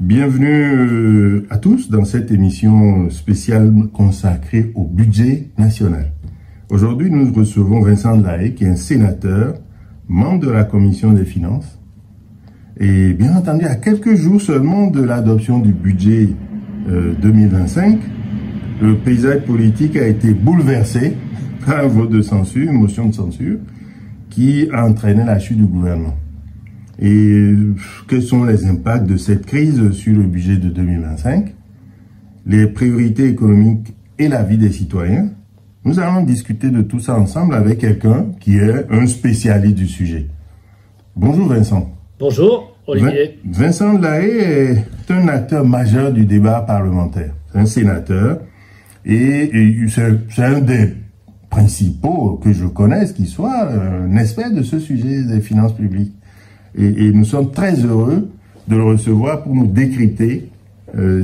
Bienvenue à tous dans cette émission spéciale consacrée au budget national. Aujourd'hui, nous recevons Vincent Delahaye, qui est un sénateur, membre de la Commission des finances. Et bien entendu, à quelques jours seulement de l'adoption du budget 2025, le paysage politique a été bouleversé par un vote de censure, une motion de censure, qui a entraîné la chute du gouvernement. Et quels sont les impacts de cette crise sur le budget de 2025, les priorités économiques et la vie des citoyens? Nous allons discuter de tout ça ensemble avec quelqu'un qui est un spécialiste du sujet. Bonjour Vincent. Bonjour Olivier. Vincent Delahaye est un acteur majeur du débat parlementaire. C'est un sénateur et c'est un des principaux que je connaisse qui soit un expert de ce sujet des finances publiques. Et nous sommes très heureux de le recevoir pour nous décrypter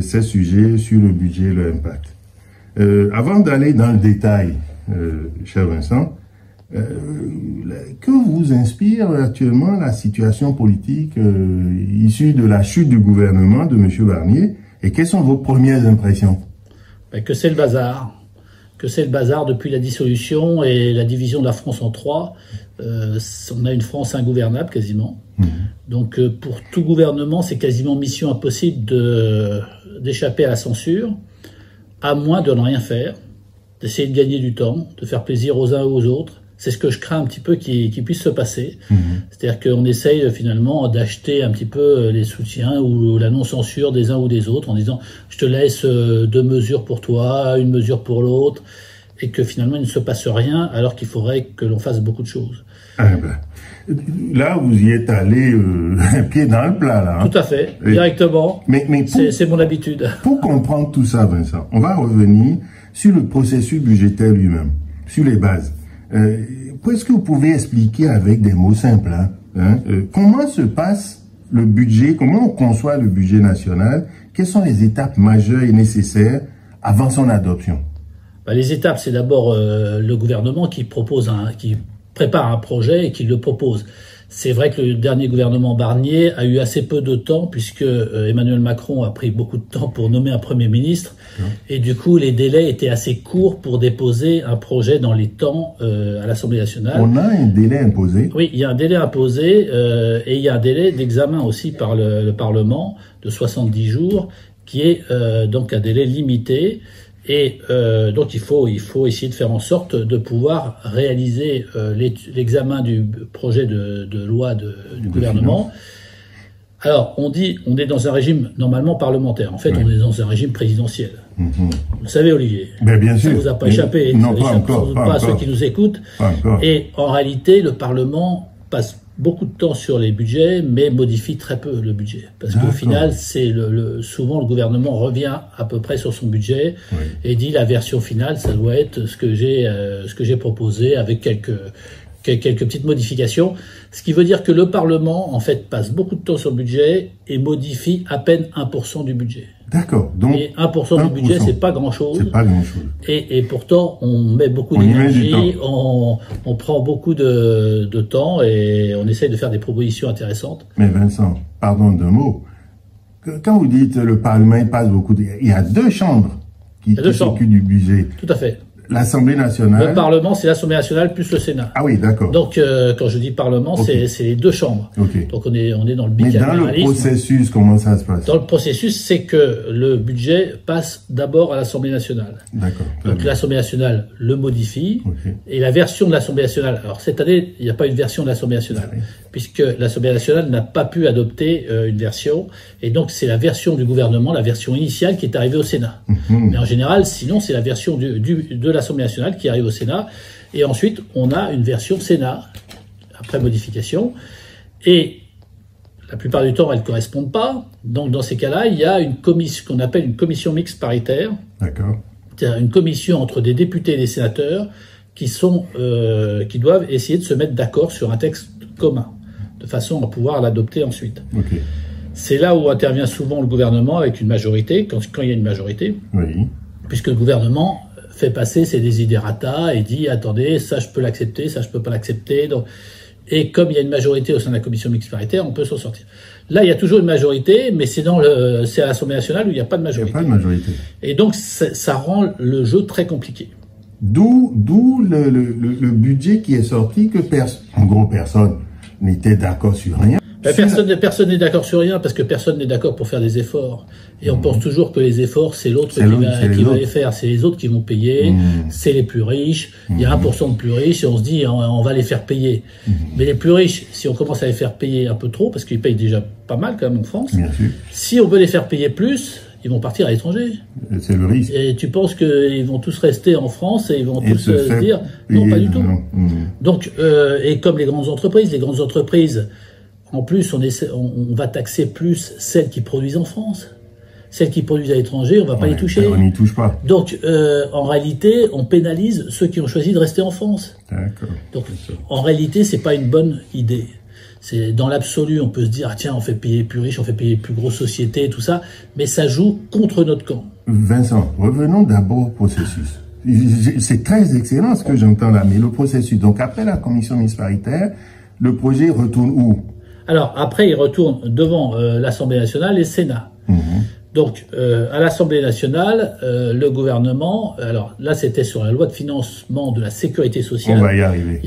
ces sujets sur le budget et leur impact. Avant d'aller dans le détail, cher Vincent, que vous inspire actuellement la situation politique issue de la chute du gouvernement de M. Barnier et quelles sont vos premières impressions? Que c'est le bazar. Que c'est le bazar depuis la dissolution et la division de la France en trois. On a une France ingouvernable quasiment. Donc pour tout gouvernement, c'est quasiment mission impossible d'échapper à la censure, à moins de ne rien faire, d'essayer de gagner du temps, de faire plaisir aux uns ou aux autres. C'est ce que je crains un petit peu qui puisse se passer. C'est-à-dire qu'on essaye finalement d'acheter un petit peu les soutiens ou la non-censure des uns ou des autres en disant « je te laisse 2 mesures pour toi, 1 mesure pour l'autre » et que finalement il ne se passe rien alors qu'il faudrait que l'on fasse beaucoup de choses. Ah ben, là, vous y êtes allé pied dans le plat, là. Hein. Tout à fait, directement. Mais c'est mon habitude. Pour comprendre tout ça, Vincent, on va revenir sur le processus budgétaire lui-même, sur les bases. Est-ce que vous pouvez expliquer avec des mots simples comment se passe le budget, comment on conçoit le budget national, quelles sont les étapes majeures et nécessaires avant son adoption? Les étapes, c'est d'abord le gouvernement qui prépare un projet et qui le propose. C'est vrai que le dernier gouvernement Barnier a eu assez peu de temps puisque Emmanuel Macron a pris beaucoup de temps pour nommer un Premier ministre et du coup les délais étaient assez courts pour déposer un projet dans les temps à l'Assemblée nationale. On a un délai imposé? Oui, il y a un délai imposé et il y a un délai d'examen aussi par le Parlement de 70 jours qui est donc un délai limité. Et donc il faut essayer de faire en sorte de pouvoir réaliser l'examen du projet de loi du gouvernement. Alors on est dans un régime normalement parlementaire. En fait, on est dans un régime présidentiel. Vous le savez, Olivier. Bien sûr. Ça vous a pas échappé. Non, pas encore. Pas à ceux qui nous écoutent. Pas encore. Et en réalité, le Parlement passe beaucoup de temps sur les budgets, mais modifie très peu le budget. Parce qu'au final, souvent le gouvernement revient à peu près sur son budget et dit la version finale, ça doit être ce que j'ai proposé avec quelques petites modifications. Ce qui veut dire que le Parlement, en fait, passe beaucoup de temps sur le budget et modifie à peine 1% du budget. D'accord. Donc, et 1% du budget, c'est pas grand-chose. C'est pas grand-chose. Et pourtant, on met beaucoup d'énergie, on prend beaucoup de temps et on essaye de faire des propositions intéressantes. Mais Vincent, pardon d'un mot. Quand vous dites le Parlement, il passe beaucoup il y a 2 chambres qui s'occupent du budget. Tout à fait. L'Assemblée nationale. Le Parlement, c'est l'Assemblée nationale plus le Sénat. Ah oui, d'accord. Donc, quand je dis Parlement, c'est les 2 chambres. Donc, on est dans le bicamérisme. Mais dans le processus, comment ça se passe? Dans le processus, c'est que le budget passe d'abord à l'Assemblée nationale. D'accord. Donc, l'Assemblée nationale le modifie. Et la version de l'Assemblée nationale. Alors, cette année, il n'y a pas une version de l'Assemblée nationale. Puisque l'Assemblée nationale n'a pas pu adopter une version. Et donc, c'est la version du gouvernement, la version initiale qui est arrivée au Sénat. Mais en général, sinon, c'est la version de l'Assemblée nationale qui arrive au Sénat. Et ensuite, on a une version Sénat, après modification. Et la plupart du temps, elles ne correspondent pas. Donc, dans ces cas-là, il y a une commission qu'on appelle une commission mixte paritaire. D'accord. C'est-à-dire une commission entre des députés et des sénateurs qui doivent essayer de se mettre d'accord sur un texte commun, de façon à pouvoir l'adopter ensuite. C'est là où intervient souvent le gouvernement avec une majorité, quand il y a une majorité, puisque le gouvernement fait passer ses desiderata et dit « attendez, ça je peux l'accepter, ça je peux pas l'accepter ». Et comme il y a une majorité au sein de la commission mixte paritaire, on peut s'en sortir. Là, il y a toujours une majorité, mais c'est à l'Assemblée nationale où il n'y a pas de majorité. Il n'y a pas de majorité. Et donc, ça rend le jeu très compliqué. D'où le budget qui est sorti que en gros, personne n'était d'accord sur rien. Personne n'est d'accord sur rien parce que personne n'est d'accord pour faire des efforts. Et on pense toujours que les efforts, c'est l'autre qui va les faire. C'est les autres qui vont payer, c'est les plus riches. Il y a 1% de plus riches et on se dit on va les faire payer. Mais les plus riches, si on commence à les faire payer un peu trop, parce qu'ils payent déjà pas mal quand même en France, bien sûr. Si on veut les faire payer plus, ils vont partir à l'étranger. C'est le risque. Et tu penses qu'ils vont tous rester en France et ils vont tous se dire non, pas du tout. Donc, et comme les grandes entreprises, en plus, on va taxer plus celles qui produisent en France. Celles qui produisent à l'étranger, on va pas les toucher. On n'y touche pas. Donc, en réalité, on pénalise ceux qui ont choisi de rester en France. D'accord. Donc, en réalité, c'est pas une bonne idée. C'est dans l'absolu, on peut se dire tiens, on fait payer les plus riches, on fait payer les plus grosses sociétés, tout ça, mais ça joue contre notre camp. Vincent, revenons d'abord au processus. C'est très excellent ce que j'entends là, mais le processus. Donc, après la commission mixte paritaire, le projet retourne où? Alors, après, il retourne devant l'Assemblée nationale et le Sénat. Donc, à l'Assemblée nationale, le gouvernement, alors là, c'était sur la loi de financement de la sécurité sociale. On va y arriver. Il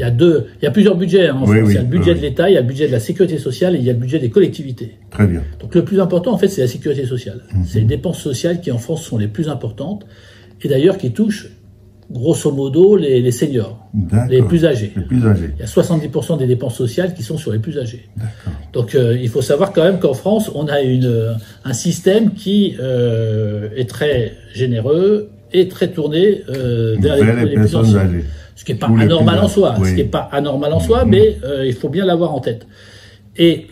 y a plusieurs budgets en France. Oui, il y a le budget de l'État, il y a le budget de la sécurité sociale et il y a le budget des collectivités. Très bien. Donc, le plus important, en fait, c'est la sécurité sociale. C'est les dépenses sociales qui, en France, sont les plus importantes et d'ailleurs qui touchent grosso modo les seniors, les plus âgés. Les plus âgés. Il y a 70% des dépenses sociales qui sont sur les plus âgés. D'accord. Donc il faut savoir quand même qu'en France, on a un système qui est très généreux et très tourné vers les plus anciens. Âgées. Ce qui n'est pas anormal en soi. Ce qui n'est pas anormal en soi, mais il faut bien l'avoir en tête. Et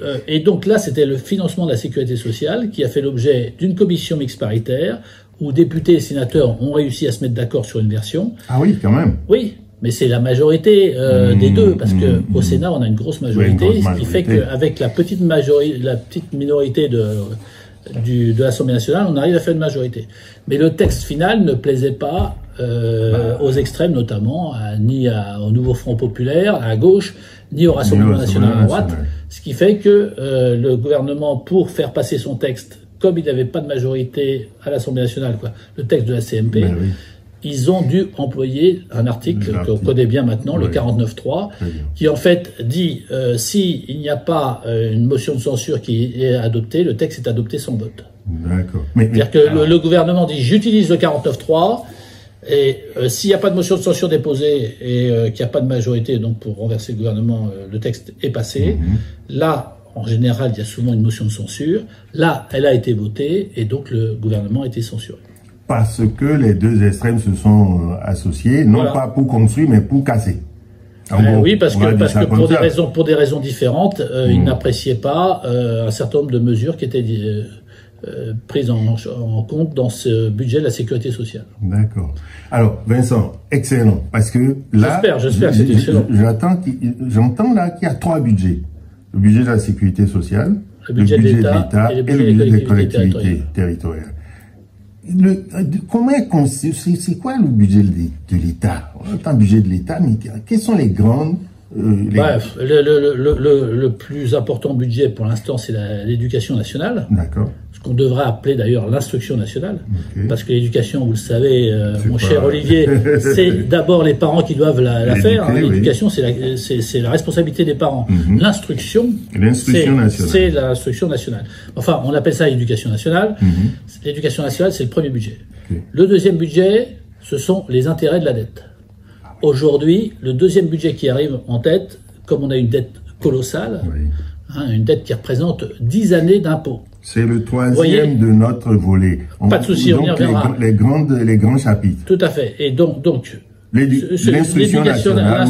donc là, c'était le financement de la sécurité sociale qui a fait l'objet d'une commission mixte paritaire où députés et sénateurs ont réussi à se mettre d'accord sur une version. Ah oui, quand même. Oui, mais c'est la majorité des deux, parce que au Sénat, on a une grosse majorité, ce qui fait qu'avec la petite minorité de l'Assemblée nationale, on arrive à faire une majorité. Mais le texte final ne plaisait pas aux extrêmes, notamment, ni au Nouveau Front Populaire, à gauche, ni au Rassemblement national à droite, ce qui fait que le gouvernement, pour faire passer son texte, comme il n'avait pas de majorité à l'Assemblée nationale, le texte de la CMP, ils ont dû employer un article qu'on connaît bien maintenant, le 49.3, qui en fait dit s'il n'y a pas une motion de censure qui est adoptée, le texte est adopté sans vote. D'accord. C'est-à-dire que le gouvernement dit j'utilise le 49.3 et s'il n'y a pas de motion de censure déposée et qu'il n'y a pas de majorité donc pour renverser le gouvernement, le texte est passé. Là, en général, il y a souvent une motion de censure. Là, elle a été votée et donc le gouvernement a été censuré. Parce que les deux extrêmes se sont associés, non pas pour construire, mais pour casser. Oui, parce que pour des raisons différentes, ils n'appréciaient pas un certain nombre de mesures qui étaient prises en compte dans ce budget de la sécurité sociale. D'accord. Alors, Vincent, excellent, parce que là, j'espère que c'est excellent. J'entends là qu'il y a trois budgets. Le budget de la sécurité sociale, le budget de l'État et le budget des collectivités territoriales. C'est quoi le budget de l'État? On entend budget de l'État, mais quelles sont les grandes... Bref, le plus important budget pour l'instant, c'est l'éducation nationale. D'accord. Ce qu'on devrait appeler d'ailleurs l'instruction nationale. Parce que l'éducation, vous le savez, mon cher Olivier, c'est d'abord les parents qui doivent la faire. L'éducation, c'est la responsabilité des parents. L'instruction, c'est l'instruction nationale. Enfin, on appelle ça l'éducation nationale. L'éducation nationale, c'est le premier budget. Le deuxième budget, ce sont les intérêts de la dette. Aujourd'hui, le deuxième budget qui arrive en tête, comme on a une dette colossale, une dette qui représente 10 années d'impôts. C'est le troisième de notre volet. Pas de souci, on y reviendra. Les grands chapitres. Tout à fait. Et donc l'instruction nationale,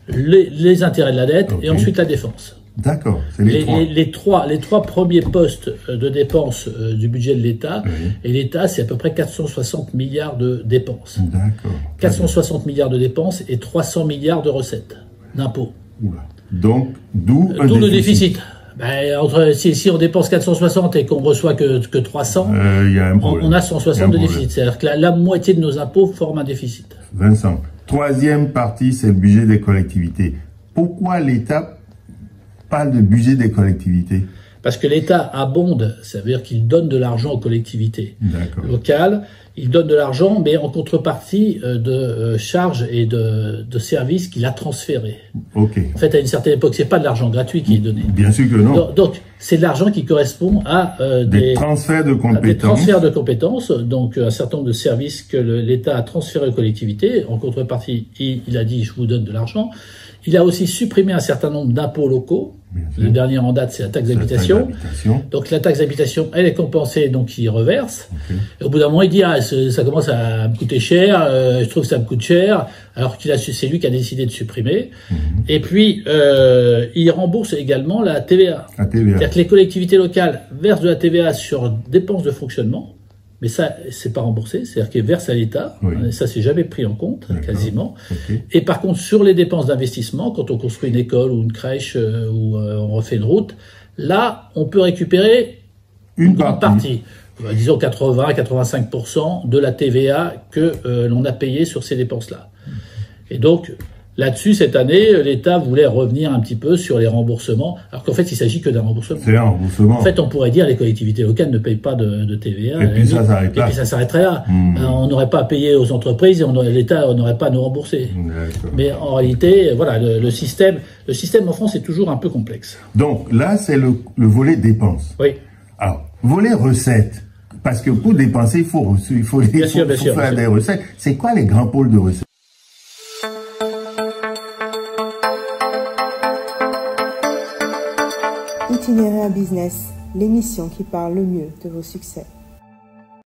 les intérêts de la dette et ensuite la défense. D'accord, c'est les trois premiers postes de dépenses du budget de l'État, et l'État, c'est à peu près 460 milliards de dépenses. D'accord. 460 milliards de dépenses et 300 milliards de recettes d'impôts. Donc, d'où le déficit. Si on dépense 460 et qu'on reçoit que 300, y a un problème. on a 160 de déficit. C'est-à-dire que la moitié de nos impôts forment un déficit. Vincent, Troisième partie, c'est le budget des collectivités. Pourquoi l'État parle de budget des collectivités? Parce que l'État abonde, ça veut dire qu'il donne de l'argent aux collectivités locales. Il donne de l'argent, mais en contrepartie de charges et de services qu'il a transférés. Okay. En fait, à une certaine époque, c'est pas de l'argent gratuit qui est donné. Bien sûr que non. Donc c'est de l'argent qui correspond à des transferts de compétences. Des transferts de compétences, donc un certain nombre de services que l'État a transférés aux collectivités. En contrepartie, il a dit, je vous donne de l'argent. Il a aussi supprimé un certain nombre d'impôts locaux. Le dernier en date, c'est la taxe d'habitation. Donc la taxe d'habitation, elle est compensée, donc il reverse. Et au bout d'un moment, il dit ça commence à me coûter cher. Je trouve que ça me coûte cher, alors c'est lui qui a décidé de supprimer. Et puis il rembourse également la TVA. C'est-à-dire que les collectivités locales versent de la TVA sur dépenses de fonctionnement. Mais ça, c'est pas remboursé, c'est-à-dire qu'ils versent à l'État. Oui. Ça, c'est jamais pris en compte, quasiment. Et par contre, sur les dépenses d'investissement, quand on construit une école ou une crèche ou on refait une route, là, on peut récupérer une grande partie. Disons 80-85% de la TVA que l'on a payée sur ces dépenses-là. Et donc, là-dessus, cette année, l'État voulait revenir un petit peu sur les remboursements, alors qu'en fait, il s'agit que d'un remboursement. C'est un remboursement. En fait, on pourrait dire que les collectivités locales ne payent pas de TVA. Et puis ça s'arrête là. Et puis ça s'arrêterait là. On n'aurait pas à payer aux entreprises et l'État n'aurait pas à nous rembourser. Mais en réalité, voilà, le système en France est toujours un peu complexe. Donc là, c'est le volet dépenses. Oui. Alors, volet recettes. Parce que pour dépenser, il faut faire des recettes. C'est quoi les grands pôles de recettes? Itinéraire Business, l'émission qui parle le mieux de vos succès.